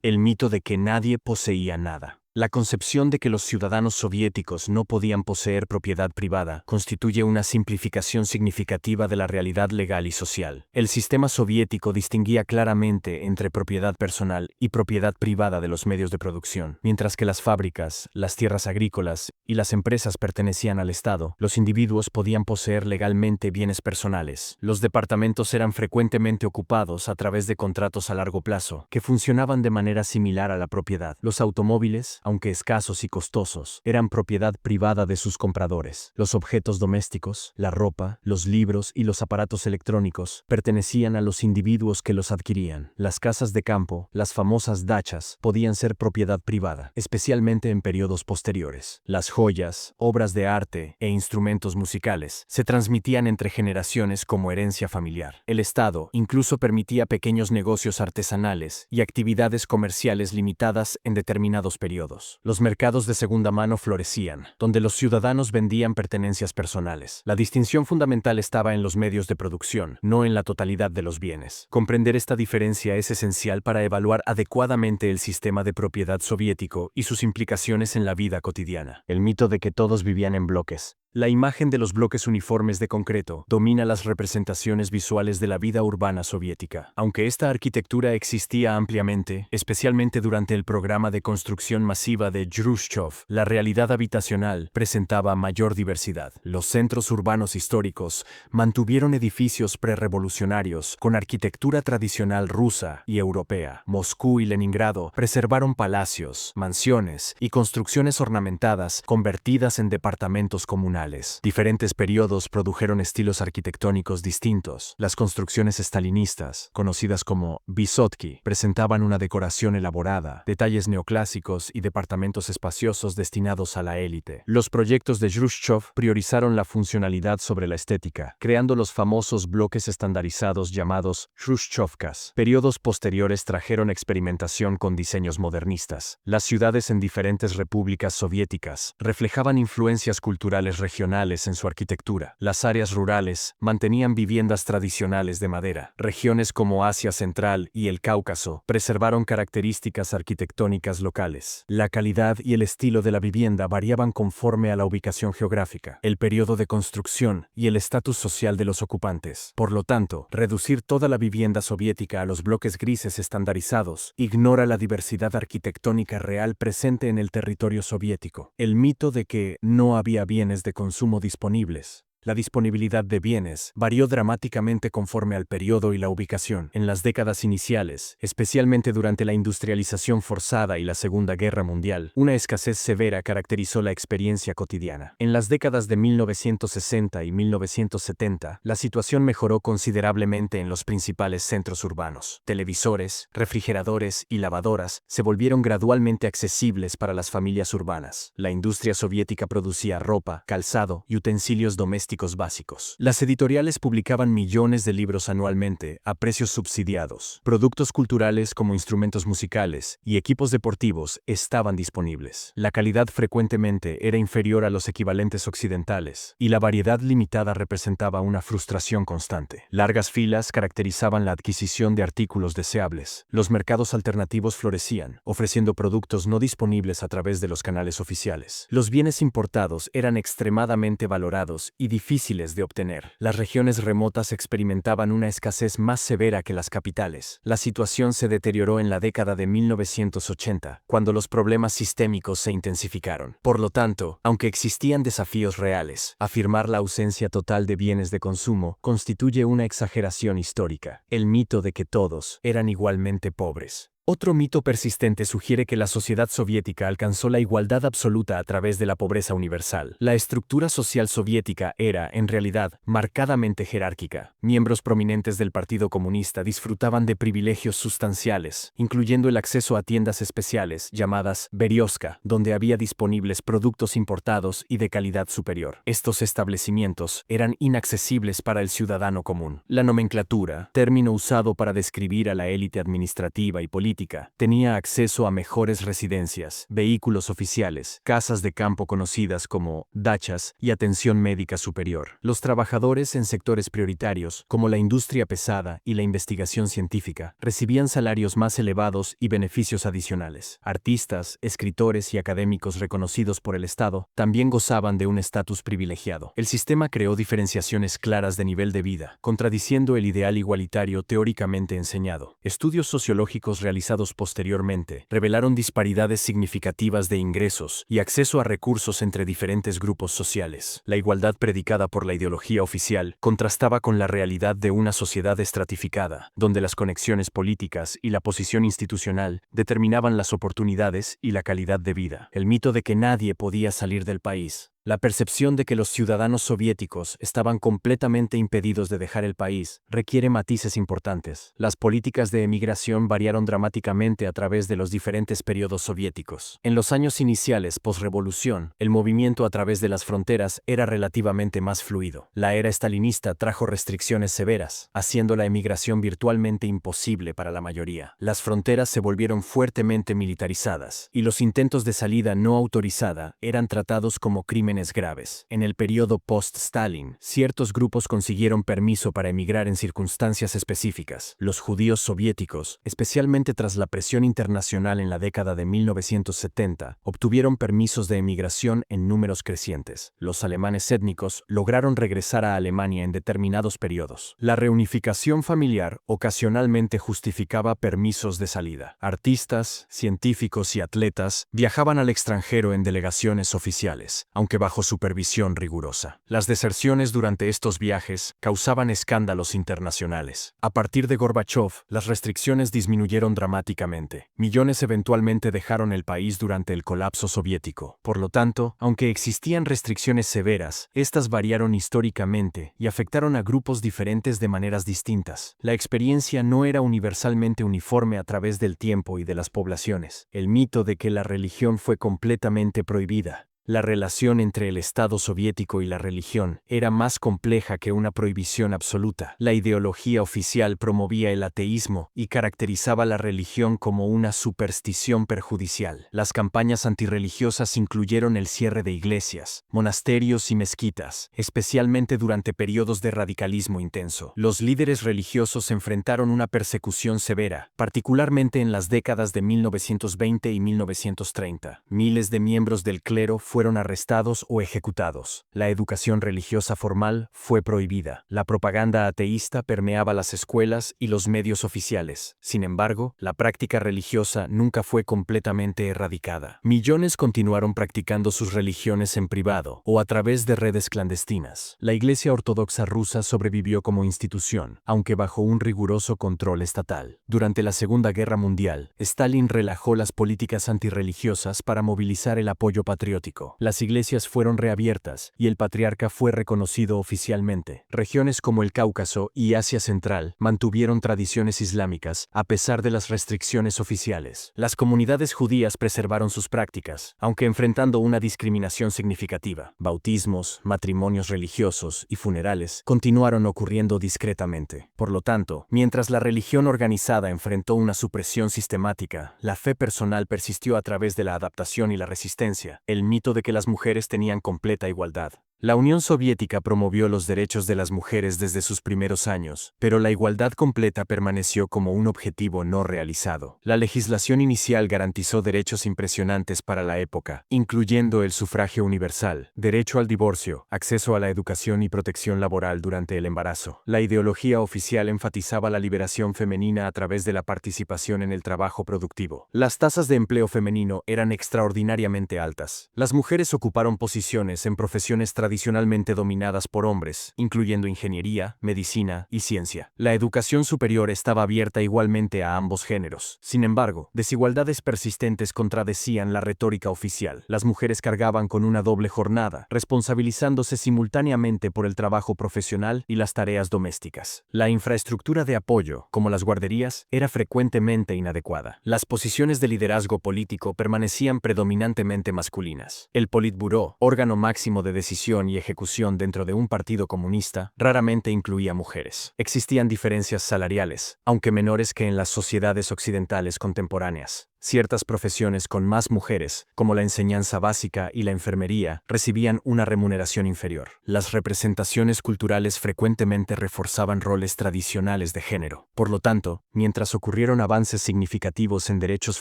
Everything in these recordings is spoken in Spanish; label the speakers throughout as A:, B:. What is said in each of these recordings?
A: El mito de que nadie poseía nada. La concepción de que los ciudadanos soviéticos no podían poseer propiedad privada constituye una simplificación significativa de la realidad legal y social. El sistema soviético distinguía claramente entre propiedad personal y propiedad privada de los medios de producción. Mientras que las fábricas, las tierras agrícolas y las empresas pertenecían al Estado, los individuos podían poseer legalmente bienes personales. Los departamentos eran frecuentemente ocupados a través de contratos a largo plazo, que funcionaban de manera similar a la propiedad. Los automóviles, aunque escasos y costosos, eran propiedad privada de sus compradores. Los objetos domésticos, la ropa, los libros y los aparatos electrónicos pertenecían a los individuos que los adquirían. Las casas de campo, las famosas dachas, podían ser propiedad privada, especialmente en periodos posteriores. Las joyas, obras de arte e instrumentos musicales se transmitían entre generaciones como herencia familiar. El Estado incluso permitía pequeños negocios artesanales y actividades comerciales limitadas en determinados periodos. Los mercados de segunda mano florecían, donde los ciudadanos vendían pertenencias personales. La distinción fundamental estaba en los medios de producción, no en la totalidad de los bienes. Comprender esta diferencia es esencial para evaluar adecuadamente el sistema de propiedad soviético y sus implicaciones en la vida cotidiana. El mito de que todos vivían en bloques. La imagen de los bloques uniformes de concreto domina las representaciones visuales de la vida urbana soviética. Aunque esta arquitectura existía ampliamente, especialmente durante el programa de construcción masiva de Khrushchev, la realidad habitacional presentaba mayor diversidad. Los centros urbanos históricos mantuvieron edificios prerevolucionarios con arquitectura tradicional rusa y europea. Moscú y Leningrado preservaron palacios, mansiones y construcciones ornamentadas convertidas en departamentos comunales. Diferentes periodos produjeron estilos arquitectónicos distintos. Las construcciones estalinistas, conocidas como Vysotki, presentaban una decoración elaborada, detalles neoclásicos y departamentos espaciosos destinados a la élite. Los proyectos de Khrushchev priorizaron la funcionalidad sobre la estética, creando los famosos bloques estandarizados llamados Khrushchevkas. Periodos posteriores trajeron experimentación con diseños modernistas. Las ciudades en diferentes repúblicas soviéticas reflejaban influencias culturales regionales en su arquitectura. Las áreas rurales mantenían viviendas tradicionales de madera. Regiones como Asia Central y el Cáucaso preservaron características arquitectónicas locales. La calidad y el estilo de la vivienda variaban conforme a la ubicación geográfica, el periodo de construcción y el estatus social de los ocupantes. Por lo tanto, reducir toda la vivienda soviética a los bloques grises estandarizados ignora la diversidad arquitectónica real presente en el territorio soviético. El mito de que no había bienes de consumo disponibles. La disponibilidad de bienes varió dramáticamente conforme al periodo y la ubicación. En las décadas iniciales, especialmente durante la industrialización forzada y la Segunda Guerra Mundial, una escasez severa caracterizó la experiencia cotidiana. En las décadas de 1960 y 1970, la situación mejoró considerablemente en los principales centros urbanos. Televisores, refrigeradores y lavadoras se volvieron gradualmente accesibles para las familias urbanas. La industria soviética producía ropa, calzado y utensilios domésticos básicos. Las editoriales publicaban millones de libros anualmente a precios subsidiados. Productos culturales como instrumentos musicales y equipos deportivos estaban disponibles. La calidad frecuentemente era inferior a los equivalentes occidentales y la variedad limitada representaba una frustración constante. Largas filas caracterizaban la adquisición de artículos deseables. Los mercados alternativos florecían, ofreciendo productos no disponibles a través de los canales oficiales. Los bienes importados eran extremadamente valorados y difíciles de obtener. Las regiones remotas experimentaban una escasez más severa que las capitales. La situación se deterioró en la década de 1980, cuando los problemas sistémicos se intensificaron. Por lo tanto, aunque existían desafíos reales, afirmar la ausencia total de bienes de consumo constituye una exageración histórica. El mito de que todos eran igualmente pobres. Otro mito persistente sugiere que la sociedad soviética alcanzó la igualdad absoluta a través de la pobreza universal. La estructura social soviética era, en realidad, marcadamente jerárquica. Miembros prominentes del Partido Comunista disfrutaban de privilegios sustanciales, incluyendo el acceso a tiendas especiales llamadas Berioska, donde había disponibles productos importados y de calidad superior. Estos establecimientos eran inaccesibles para el ciudadano común. La nomenclatura, término usado para describir a la élite administrativa y política, política, tenía acceso a mejores residencias, vehículos oficiales, casas de campo conocidas como dachas y atención médica superior. Los trabajadores en sectores prioritarios, como la industria pesada y la investigación científica, recibían salarios más elevados y beneficios adicionales. Artistas, escritores y académicos reconocidos por el Estado también gozaban de un estatus privilegiado. El sistema creó diferenciaciones claras de nivel de vida, contradiciendo el ideal igualitario teóricamente enseñado. Estudios sociológicos realizados posteriormente revelaron disparidades significativas de ingresos y acceso a recursos entre diferentes grupos sociales. La igualdad predicada por la ideología oficial contrastaba con la realidad de una sociedad estratificada, donde las conexiones políticas y la posición institucional determinaban las oportunidades y la calidad de vida. El mito de que nadie podía salir del país. La percepción de que los ciudadanos soviéticos estaban completamente impedidos de dejar el país requiere matices importantes. Las políticas de emigración variaron dramáticamente a través de los diferentes periodos soviéticos. En los años iniciales posrevolución, el movimiento a través de las fronteras era relativamente más fluido. La era estalinista trajo restricciones severas, haciendo la emigración virtualmente imposible para la mayoría. Las fronteras se volvieron fuertemente militarizadas, y los intentos de salida no autorizada eran tratados como crímenes graves. En el periodo post-Stalin, ciertos grupos consiguieron permiso para emigrar en circunstancias específicas. Los judíos soviéticos, especialmente tras la presión internacional en la década de 1970, obtuvieron permisos de emigración en números crecientes. Los alemanes étnicos lograron regresar a Alemania en determinados periodos. La reunificación familiar ocasionalmente justificaba permisos de salida. Artistas, científicos y atletas viajaban al extranjero en delegaciones oficiales, aunque bajo supervisión rigurosa. Las deserciones durante estos viajes causaban escándalos internacionales. A partir de Gorbachov, las restricciones disminuyeron dramáticamente. Millones eventualmente dejaron el país durante el colapso soviético. Por lo tanto, aunque existían restricciones severas, estas variaron históricamente y afectaron a grupos diferentes de maneras distintas. La experiencia no era universalmente uniforme a través del tiempo y de las poblaciones. El mito de que la religión fue completamente prohibida. La relación entre el Estado soviético y la religión era más compleja que una prohibición absoluta. La ideología oficial promovía el ateísmo y caracterizaba la religión como una superstición perjudicial. Las campañas antirreligiosas incluyeron el cierre de iglesias, monasterios y mezquitas, especialmente durante periodos de radicalismo intenso. Los líderes religiosos enfrentaron una persecución severa, particularmente en las décadas de 1920 y 1930. Miles de miembros del clero fueron arrestados o ejecutados. La educación religiosa formal fue prohibida. La propaganda ateísta permeaba las escuelas y los medios oficiales. Sin embargo, la práctica religiosa nunca fue completamente erradicada. Millones continuaron practicando sus religiones en privado o a través de redes clandestinas. La Iglesia Ortodoxa rusa sobrevivió como institución, aunque bajo un riguroso control estatal. Durante la Segunda Guerra Mundial, Stalin relajó las políticas antirreligiosas para movilizar el apoyo patriótico. Las iglesias fueron reabiertas y el patriarca fue reconocido oficialmente. Regiones como el Cáucaso y Asia Central mantuvieron tradiciones islámicas a pesar de las restricciones oficiales. Las comunidades judías preservaron sus prácticas, aunque enfrentando una discriminación significativa. Bautismos, matrimonios religiosos y funerales continuaron ocurriendo discretamente. Por lo tanto, mientras la religión organizada enfrentó una supresión sistemática, la fe personal persistió a través de la adaptación y la resistencia. El mito de que las mujeres tenían completa igualdad. La Unión Soviética promovió los derechos de las mujeres desde sus primeros años, pero la igualdad completa permaneció como un objetivo no realizado. La legislación inicial garantizó derechos impresionantes para la época, incluyendo el sufragio universal, derecho al divorcio, acceso a la educación y protección laboral durante el embarazo. La ideología oficial enfatizaba la liberación femenina a través de la participación en el trabajo productivo. Las tasas de empleo femenino eran extraordinariamente altas. Las mujeres ocuparon posiciones en profesiones tradicionalmente dominadas por hombres, incluyendo ingeniería, medicina y ciencia. La educación superior estaba abierta igualmente a ambos géneros. Sin embargo, desigualdades persistentes contradecían la retórica oficial. Las mujeres cargaban con una doble jornada, responsabilizándose simultáneamente por el trabajo profesional y las tareas domésticas. La infraestructura de apoyo, como las guarderías, era frecuentemente inadecuada. Las posiciones de liderazgo político permanecían predominantemente masculinas. El Politburó, órgano máximo de decisión elección y ejecución dentro de un partido comunista raramente incluía mujeres. Existían diferencias salariales, aunque menores que en las sociedades occidentales contemporáneas. Ciertas profesiones con más mujeres, como la enseñanza básica y la enfermería, recibían una remuneración inferior. Las representaciones culturales frecuentemente reforzaban roles tradicionales de género. Por lo tanto, mientras ocurrieron avances significativos en derechos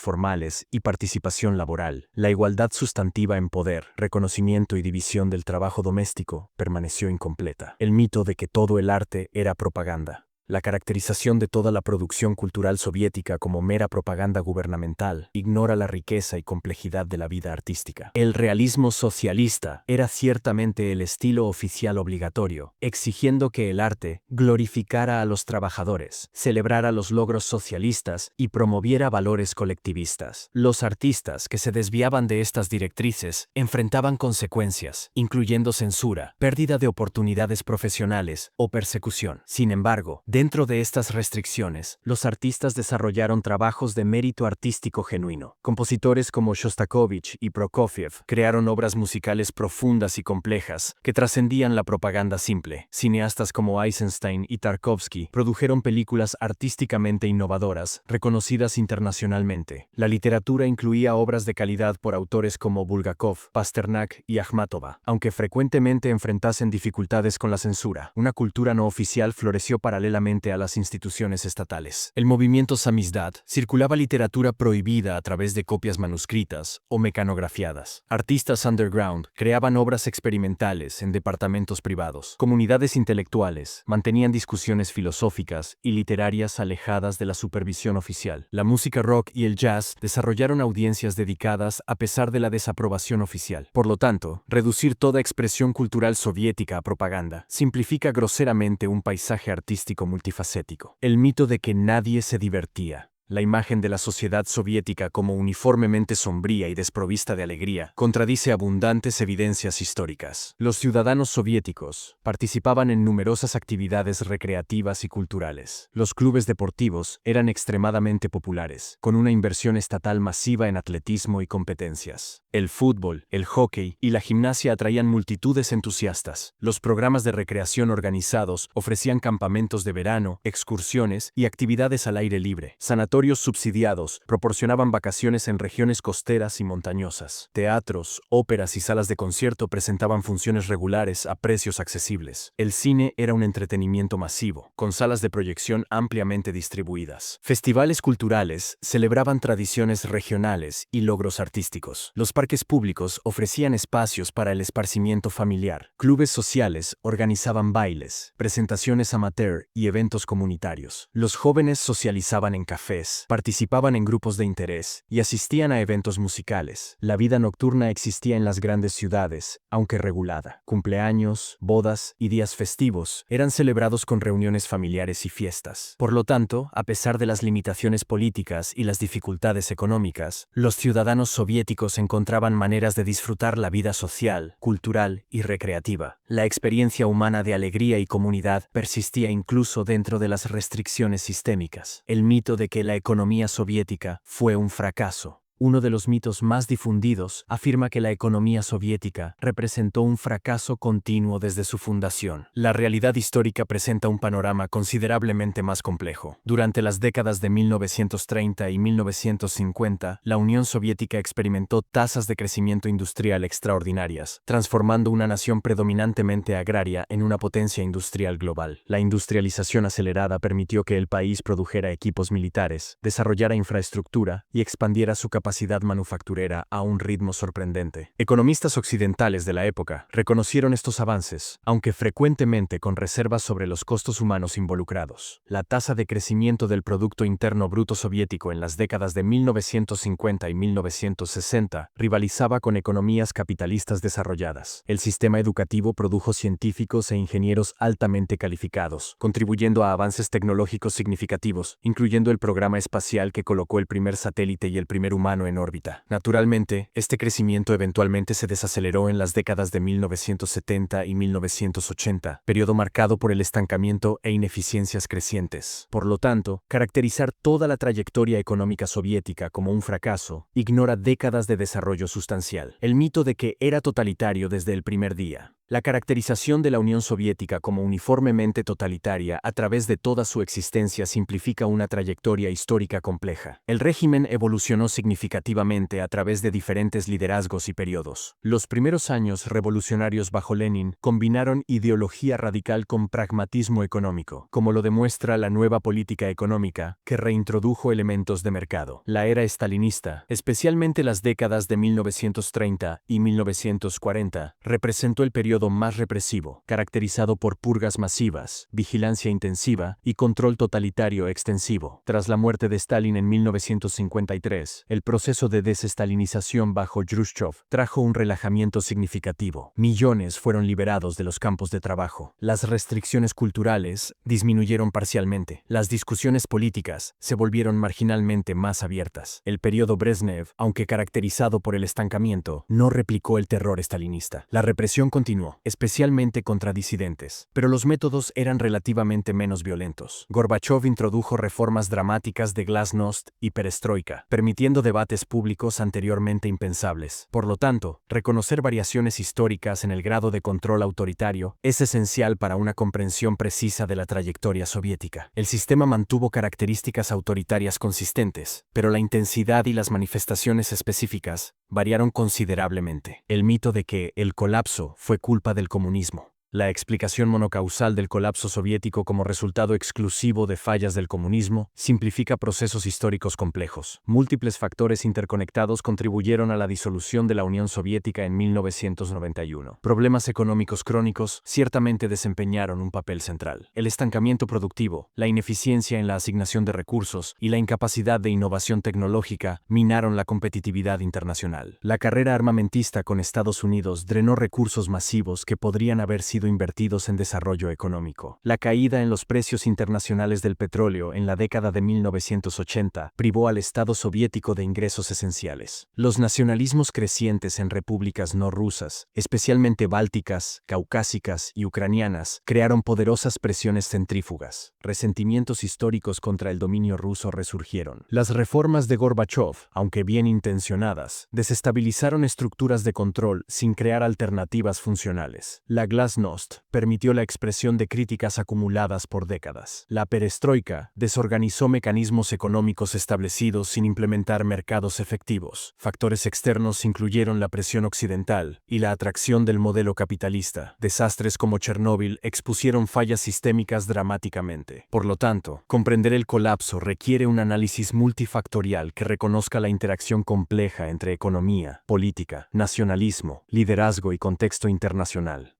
A: formales y participación laboral, la igualdad sustantiva en poder, reconocimiento y división del trabajo doméstico permaneció incompleta. El mito de que todo el arte era propaganda. La caracterización de toda la producción cultural soviética como mera propaganda gubernamental ignora la riqueza y complejidad de la vida artística. El realismo socialista era ciertamente el estilo oficial obligatorio, exigiendo que el arte glorificara a los trabajadores, celebrara los logros socialistas y promoviera valores colectivistas. Los artistas que se desviaban de estas directrices enfrentaban consecuencias, incluyendo censura, pérdida de oportunidades profesionales o persecución. Sin embargo, dentro de estas restricciones, los artistas desarrollaron trabajos de mérito artístico genuino. Compositores como Shostakovich y Prokofiev crearon obras musicales profundas y complejas que trascendían la propaganda simple. Cineastas como Eisenstein y Tarkovsky produjeron películas artísticamente innovadoras, reconocidas internacionalmente. La literatura incluía obras de calidad por autores como Bulgakov, Pasternak y Akhmatova. Aunque frecuentemente enfrentasen dificultades con la censura, una cultura no oficial floreció paralelamente a las instituciones estatales. El movimiento Samizdat circulaba literatura prohibida a través de copias manuscritas o mecanografiadas. Artistas underground creaban obras experimentales en departamentos privados. Comunidades intelectuales mantenían discusiones filosóficas y literarias alejadas de la supervisión oficial. La música rock y el jazz desarrollaron audiencias dedicadas a pesar de la desaprobación oficial. Por lo tanto, reducir toda expresión cultural soviética a propaganda simplifica groseramente un paisaje artístico multifacético. El mito de que nadie se divertía. La imagen de la sociedad soviética como uniformemente sombría y desprovista de alegría contradice abundantes evidencias históricas. Los ciudadanos soviéticos participaban en numerosas actividades recreativas y culturales. Los clubes deportivos eran extremadamente populares, con una inversión estatal masiva en atletismo y competencias. El fútbol, el hockey y la gimnasia atraían multitudes entusiastas. Los programas de recreación organizados ofrecían campamentos de verano, excursiones y actividades al aire libre. Sanatorios subsidiados proporcionaban vacaciones en regiones costeras y montañosas. Teatros, óperas y salas de concierto presentaban funciones regulares a precios accesibles. El cine era un entretenimiento masivo, con salas de proyección ampliamente distribuidas. Festivales culturales celebraban tradiciones regionales y logros artísticos. Los parques públicos ofrecían espacios para el esparcimiento familiar. Clubes sociales organizaban bailes, presentaciones amateur y eventos comunitarios. Los jóvenes socializaban en cafés, participaban en grupos de interés y asistían a eventos musicales. La vida nocturna existía en las grandes ciudades, aunque regulada. Cumpleaños, bodas y días festivos eran celebrados con reuniones familiares y fiestas. Por lo tanto, a pesar de las limitaciones políticas y las dificultades económicas, los ciudadanos soviéticos encontraban maneras de disfrutar la vida social, cultural y recreativa. La experiencia humana de alegría y comunidad persistía incluso dentro de las restricciones sistémicas. El mito de que la economía soviética fue un fracaso. Uno de los mitos más difundidos afirma que la economía soviética representó un fracaso continuo desde su fundación. La realidad histórica presenta un panorama considerablemente más complejo. Durante las décadas de 1930 y 1950, la Unión Soviética experimentó tasas de crecimiento industrial extraordinarias, transformando una nación predominantemente agraria en una potencia industrial global. La industrialización acelerada permitió que el país produjera equipos militares, desarrollara infraestructura y expandiera su capacidad manufacturera a un ritmo sorprendente. Economistas occidentales de la época reconocieron estos avances, aunque frecuentemente con reservas sobre los costos humanos involucrados. La tasa de crecimiento del Producto Interno Bruto soviético en las décadas de 1950 y 1960 rivalizaba con economías capitalistas desarrolladas. El sistema educativo produjo científicos e ingenieros altamente calificados, contribuyendo a avances tecnológicos significativos, incluyendo el programa espacial que colocó el primer satélite y el primer humano en órbita. Naturalmente, este crecimiento eventualmente se desaceleró en las décadas de 1970 y 1980, periodo marcado por el estancamiento e ineficiencias crecientes. Por lo tanto, caracterizar toda la trayectoria económica soviética como un fracaso ignora décadas de desarrollo sustancial. El mito de que era totalitario desde el primer día La caracterización de la Unión Soviética como uniformemente totalitaria a través de toda su existencia simplifica una trayectoria histórica compleja. El régimen evolucionó significativamente a través de diferentes liderazgos y periodos. Los primeros años revolucionarios bajo Lenin combinaron ideología radical con pragmatismo económico, como lo demuestra la nueva política económica, que reintrodujo elementos de mercado. La era estalinista, especialmente las décadas de 1930 y 1940, representó el periodo más represivo, caracterizado por purgas masivas, vigilancia intensiva y control totalitario extensivo. Tras la muerte de Stalin en 1953, el proceso de desestalinización bajo Khrushchev trajo un relajamiento significativo. Millones fueron liberados de los campos de trabajo. Las restricciones culturales disminuyeron parcialmente. Las discusiones políticas se volvieron marginalmente más abiertas. El periodo Brezhnev, aunque caracterizado por el estancamiento, no replicó el terror stalinista. La represión continuó, especialmente contra disidentes, pero los métodos eran relativamente menos violentos. Gorbachov introdujo reformas dramáticas de glasnost y perestroika, permitiendo debates públicos anteriormente impensables. Por lo tanto, reconocer variaciones históricas en el grado de control autoritario es esencial para una comprensión precisa de la trayectoria soviética. El sistema mantuvo características autoritarias consistentes, pero la intensidad y las manifestaciones específicas variaron considerablemente. El mito de que el colapso fue culpa del comunismo. La explicación monocausal del colapso soviético como resultado exclusivo de fallas del comunismo simplifica procesos históricos complejos. Múltiples factores interconectados contribuyeron a la disolución de la Unión Soviética en 1991. Problemas económicos crónicos ciertamente desempeñaron un papel central. El estancamiento productivo, la ineficiencia en la asignación de recursos y la incapacidad de innovación tecnológica minaron la competitividad internacional. La carrera armamentista con Estados Unidos drenó recursos masivos que podrían haber sido invertidos en desarrollo económico. La caída en los precios internacionales del petróleo en la década de 1980 privó al Estado soviético de ingresos esenciales. Los nacionalismos crecientes en repúblicas no rusas, especialmente bálticas, caucásicas y ucranianas, crearon poderosas presiones centrífugas. Resentimientos históricos contra el dominio ruso resurgieron. Las reformas de Gorbachov, aunque bien intencionadas, desestabilizaron estructuras de control sin crear alternativas funcionales. La glasnost permitió la expresión de críticas acumuladas por décadas. La perestroika desorganizó mecanismos económicos establecidos sin implementar mercados efectivos. Factores externos incluyeron la presión occidental y la atracción del modelo capitalista. Desastres como Chernóbil expusieron fallas sistémicas dramáticamente. Por lo tanto, comprender el colapso requiere un análisis multifactorial que reconozca la interacción compleja entre economía, política, nacionalismo, liderazgo y contexto internacional.